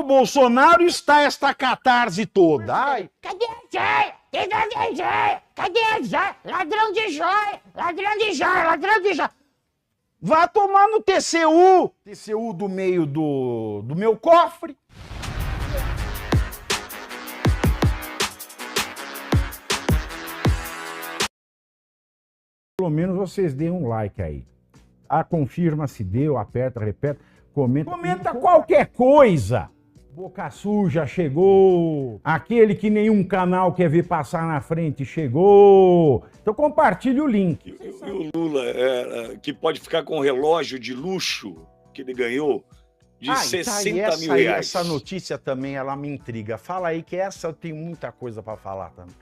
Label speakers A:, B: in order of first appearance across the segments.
A: Bolsonaro está esta catarse toda. Ai,
B: Cadê a joia? Cadê a joia? Cadê a joia? Ladrão de joia! Ladrão de joia! Ladrão de joia!
A: vá tomar no TCU. TCU do meio do meu cofre. Pelo menos vocês deem um like aí. Confirma se deu, aperta, repete, comenta. Comenta qualquer coisa. Boca suja chegou. Aquele que nenhum canal quer ver passar na frente chegou. Então compartilhe o link.
C: E o Lula, que pode ficar com um relógio de luxo que ele ganhou de 60 mil reais.
A: Essa notícia também, ela me intriga. Fala aí que essa eu tenho muita coisa para falar também.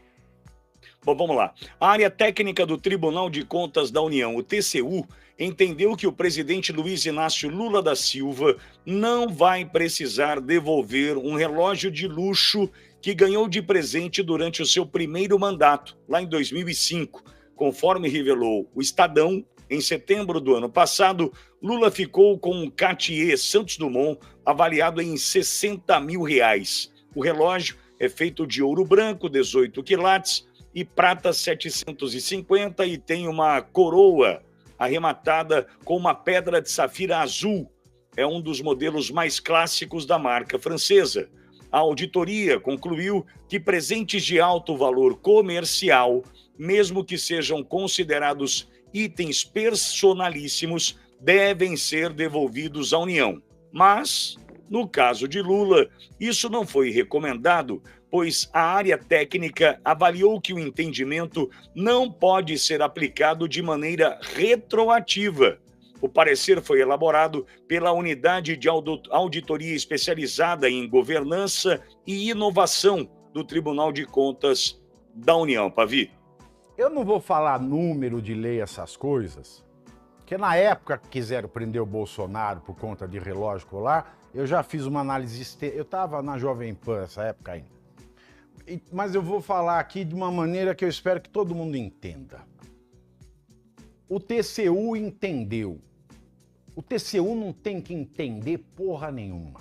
C: Bom, vamos lá. A área técnica do Tribunal de Contas da União, o TCU, entendeu que o presidente Luiz Inácio Lula da Silva não vai precisar devolver um relógio de luxo que ganhou de presente durante o seu primeiro mandato, lá em 2005. Conforme revelou o Estadão, em setembro do ano passado, Lula ficou com um Cartier Santos Dumont avaliado em 60 mil reais. O relógio é feito de ouro branco, 18 quilates, e prata 750 e tem uma coroa arrematada com uma pedra de safira azul. É um dos modelos mais clássicos da marca francesa. A auditoria concluiu que presentes de alto valor comercial, mesmo que sejam considerados itens personalíssimos, devem ser devolvidos à União. Mas, no caso de Lula, isso não foi recomendado, pois a área técnica avaliou que o entendimento não pode ser aplicado de maneira retroativa. O parecer foi elaborado pela Unidade de Auditoria Especializada em Governança e Inovação do Tribunal de Contas da União. Pavi.
A: Eu não vou falar número de lei, essas coisas, porque na época que quiseram prender o Bolsonaro por conta de relógio colar, eu já fiz uma análise, eu estava na Jovem Pan nessa época ainda. Mas eu vou falar aqui de uma maneira que eu espero que todo mundo entenda. O TCU entendeu. O TCU não tem que entender porra nenhuma.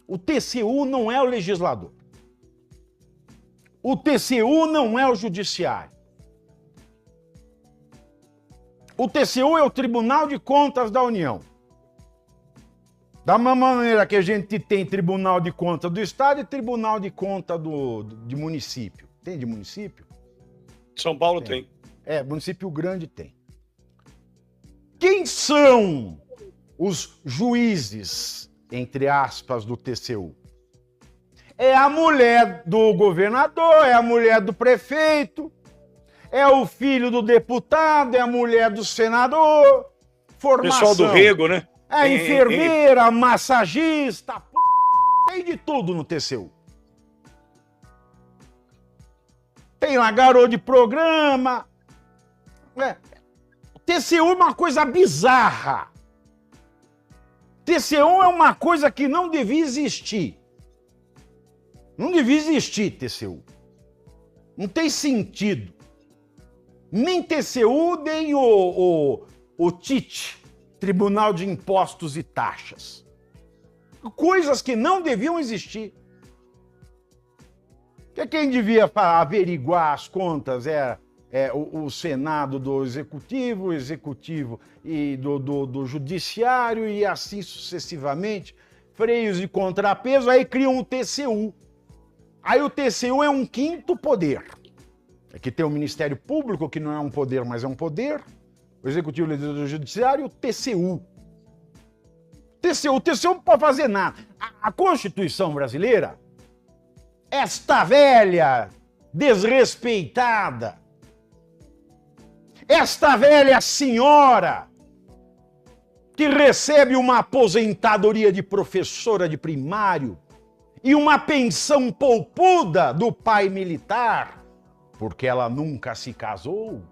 A: O TCU não é o legislador. O TCU não é o judiciário. O TCU é o Tribunal de Contas da União. Da mesma maneira que a gente tem Tribunal de Contas do Estado e Tribunal de Contas de município. Tem de município?
C: São Paulo tem.
A: Município grande tem. Quem são os juízes, entre aspas, do TCU? É a mulher do governador, é a mulher do prefeito, é o filho do deputado, é a mulher do senador. Formação.
C: Pessoal do Rego, né?
A: É enfermeira, massagista, tem de tudo no TCU. Tem lá garoto de programa. TCU é uma coisa bizarra. TCU é uma coisa que não devia existir. Não devia existir TCU. Não tem sentido. Nem TCU, nem o TIT. Tribunal de Impostos e Taxas. Coisas que não deviam existir. Porque quem devia averiguar as contas é o Senado do Executivo, o Executivo e do Judiciário e assim sucessivamente. Freios e contrapeso, aí criam o TCU. Aí o TCU é um quinto poder. Aqui tem o Ministério Público, que não é um poder, mas é um poder. O Executivo, Legislativo, Judiciário, o TCU. O TCU não pode fazer nada. A Constituição brasileira, esta velha desrespeitada, esta velha senhora que recebe uma aposentadoria de professora de primário e uma pensão poupuda do pai militar, porque ela nunca se casou,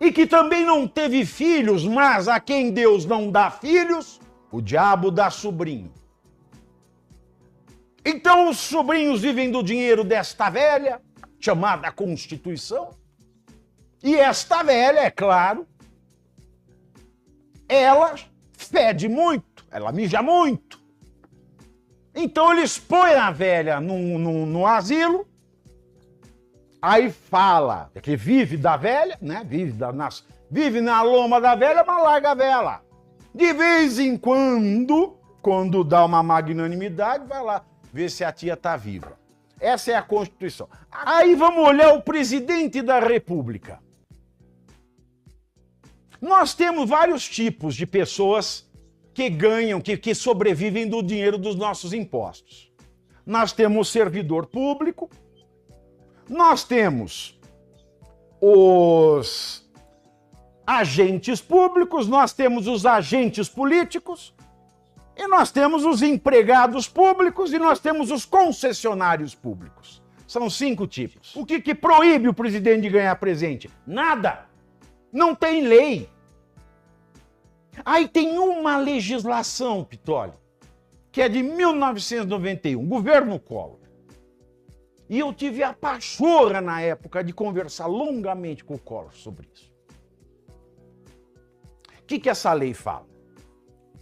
A: e que também não teve filhos, mas a quem Deus não dá filhos, o diabo dá sobrinho. Então os sobrinhos vivem do dinheiro desta velha, chamada Constituição, e esta velha, é claro, ela fede muito. Ela mija muito. Então eles põem a velha no asilo, aí fala, que vive da velha, né? Vive na loma da velha, mas larga a velha. De vez em quando dá uma magnanimidade, vai lá ver se a tia tá viva. Essa é a Constituição. Aí vamos olhar o presidente da República. Nós temos vários tipos de pessoas que ganham, que sobrevivem do dinheiro dos nossos impostos. Nós temos o servidor público, nós temos os agentes públicos, nós temos os agentes políticos, e nós temos os empregados públicos e nós temos os concessionários públicos. São 5 tipos. O que proíbe o presidente de ganhar presente? Nada. Não tem lei. Aí tem uma legislação, Pitoli, que é de 1991, governo Collor. E eu tive a pachorra na época de conversar longamente com o Collor sobre isso. O que essa lei fala?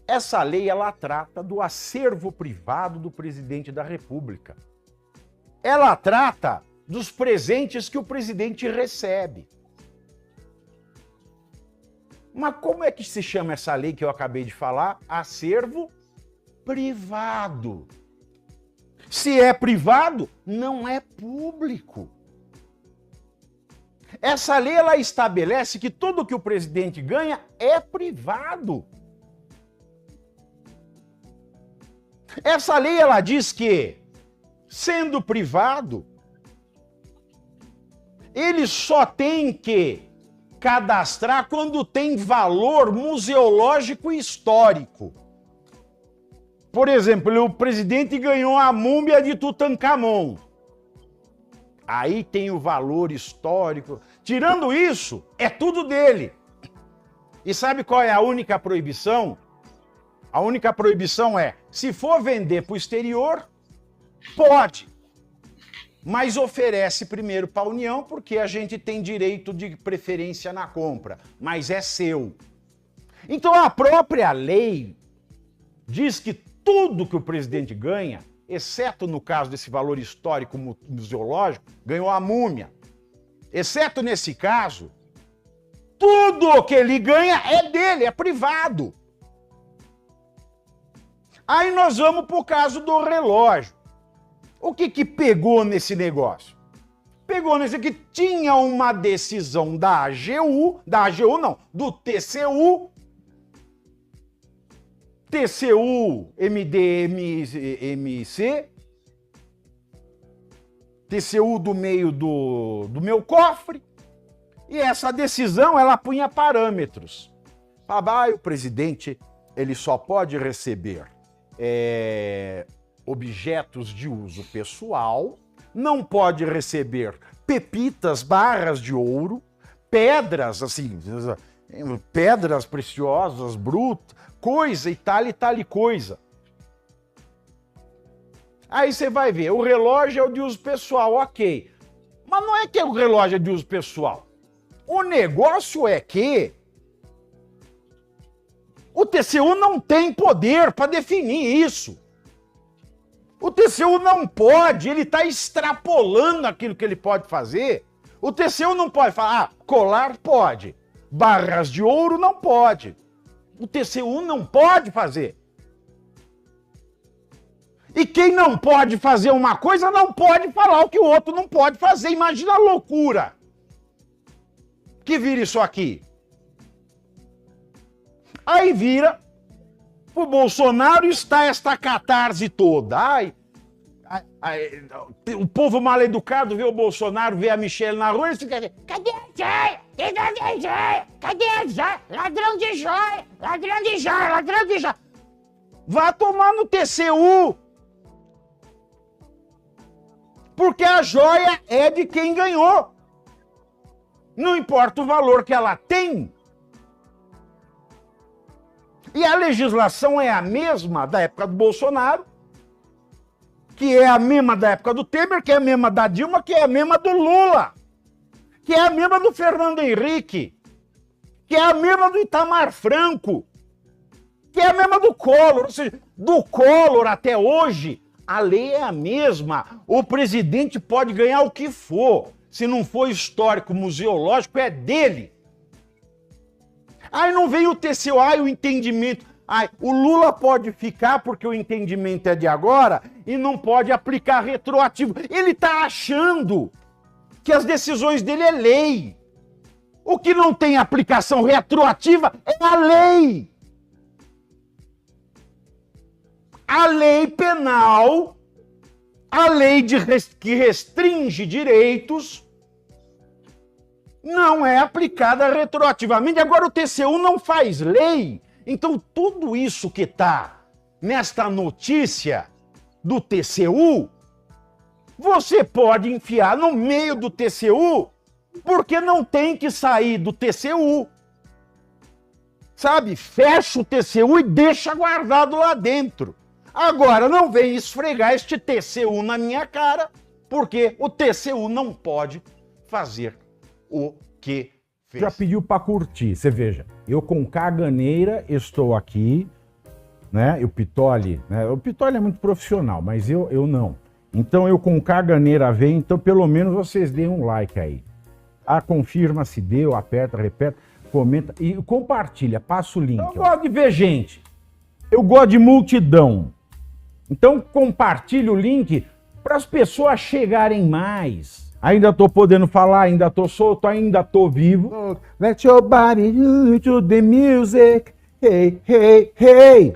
A: Essa lei, ela trata do acervo privado do presidente da República. Ela trata dos presentes que o presidente recebe. Mas como é que se chama essa lei que eu acabei de falar? Acervo privado. Se é privado, não é público. Essa lei, ela estabelece que tudo que o presidente ganha é privado. Essa lei, ela diz que, sendo privado, ele só tem que cadastrar quando tem valor museológico e histórico. Por exemplo, o presidente ganhou a múmia de Tutankhamon. Aí tem o valor histórico. Tirando isso, é tudo dele. E sabe qual é a única proibição? A única proibição é, se for vender para o exterior, pode. Mas oferece primeiro para a União, porque a gente tem direito de preferência na compra. Mas é seu. Então a própria lei diz que tudo que o presidente ganha, exceto no caso desse valor histórico museológico, ganhou a múmia. Exceto nesse caso, tudo que ele ganha é dele, é privado. Aí nós vamos para o caso do relógio. O que pegou nesse negócio? Pegou nesse que tinha uma decisão do TCU, MDMC, TCU do meio do meu cofre, e essa decisão, ela punha parâmetros. O presidente, ele só pode receber objetos de uso pessoal, não pode receber pepitas, barras de ouro, pedras, assim, pedras preciosas, brutas, coisa e tal coisa. Aí você vai ver, o relógio é o de uso pessoal, ok. Mas não é que o relógio é de uso pessoal. O negócio é que o TCU não tem poder para definir isso. O TCU não pode, ele está extrapolando aquilo que ele pode fazer. O TCU não pode falar, colar pode, barras de ouro não pode. O TCU não pode fazer. E quem não pode fazer uma coisa não pode falar o que o outro não pode fazer. Imagina a loucura que vira isso aqui. Aí vira, o Bolsonaro está esta catarse toda. O povo mal educado vê o Bolsonaro, vê a Michelle na rua e fica assim,
B: cadê a joia? Cadê a joia? Cadê a joia? Ladrão de joia! Ladrão de joia! Ladrão de joia!
A: Vá tomar no TCU. Porque a joia é de quem ganhou. Não importa o valor que ela tem. E a legislação é a mesma da época do Bolsonaro, que é a mesma da época do Temer, que é a mesma da Dilma, que é a mesma do Lula, que é a mesma do Fernando Henrique, que é a mesma do Itamar Franco, que que é a mesma do Collor. Ou seja, do Collor até hoje, a lei é a mesma. O presidente pode ganhar o que for. Se não for histórico, museológico, é dele. Aí não veio o TCU, o entendimento. O Lula pode ficar porque o entendimento é de agora e não pode aplicar retroativo. Ele está achando que as decisões dele é lei. O que não tem aplicação retroativa é a lei. A lei penal, a lei que restringe direitos, não é aplicada retroativamente. Agora o TCU não faz lei. Então tudo isso que está nesta notícia do TCU, você pode enfiar no meio do TCU, porque não tem que sair do TCU. Sabe? Fecha o TCU e deixa guardado lá dentro. Agora não vem esfregar este TCU na minha cara, porque o TCU não pode fazer o que fez.
D: Já pediu para curtir, você veja. Eu com caganeira estou aqui, né? O Pitoli, né? O Pitoli é muito profissional, mas eu não. Então eu com caganeira venho, então pelo menos vocês deem um like aí. Confirma se deu, aperta, repete, comenta e compartilha, passa o link. Eu gosto de ver gente. Eu gosto de multidão. Então compartilha o link para as pessoas chegarem mais. Ainda tô podendo falar, ainda tô solto, ainda tô vivo. Let your body do to the music. Hey, hey, hey.